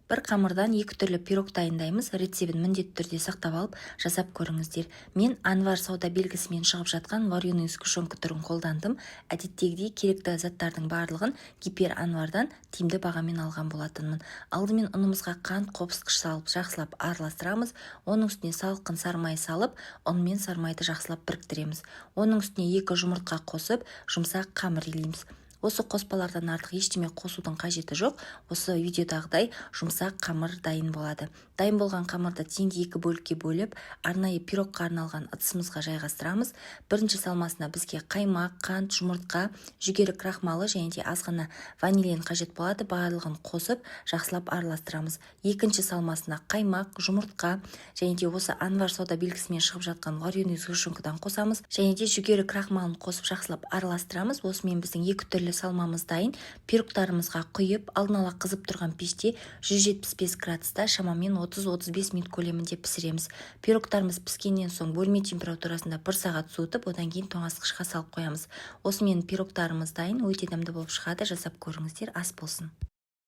бір қамырдан екі түрлі пирог дайындаймыз. Рецебін міндетті түрде сақтап алып жасап көріңіздер. Мен Анвар сауда белгісімен шығып жатқан вареный сгущенка түрін қолдандым. Әдеттегідей керекті заттардың барлығын Гипер Анвардан тиімді бағамен алған болатынмын. Алдымен ұнымызға қант қопсытқыш салып жақсылап араластырамыз. Оның үстіне салқын сармай салып, ұн мен сармайды жақсылап біріктіреміз. Оның үстіне 2 жұмыртқа қосып, жұмсақ қамыр илейміз. Осы қоспалардан артық ештеме қосудың қажеті жоқ. Осы видеодағыдай жұмсақ қамыр дайын болады. Дайын болған қамырды теңде 2 бөлікке бөліп, арнайы пирогқа арналған ыдысымызға жайғастырамыз. Бірінші салмасына бізге қаймақ, қант, жұмыртқа, жүгері крахмалы және де азғана ванилин қажет болады. Барлығын қосып, жақсылап араластырамыз. Екінші салмасына қаймақ, жұмыртқа және де осы Анвар сауда белгісімен шығып жатқан вареный сгущенкадан қосамыз. Және де жүгері крахмалын қосып жақсылап араластырамыз. Осымен біздің екі түрлі салмамыз дайын. Пирогтарымызға құйып, алдын ала қызып тұрған пеште 175 градуста шамамен 30-35 минут көлемінде пісіреміз. Пирогтарымыз піскеннен соң бөлме температурасында 1 сағат суытып, одан кейін тоңазытқышқа салып қоямыз. Осымен пирогтарымыз дайын, өте дәмді болып шығады. Жасап көріңіздер, ас болсын.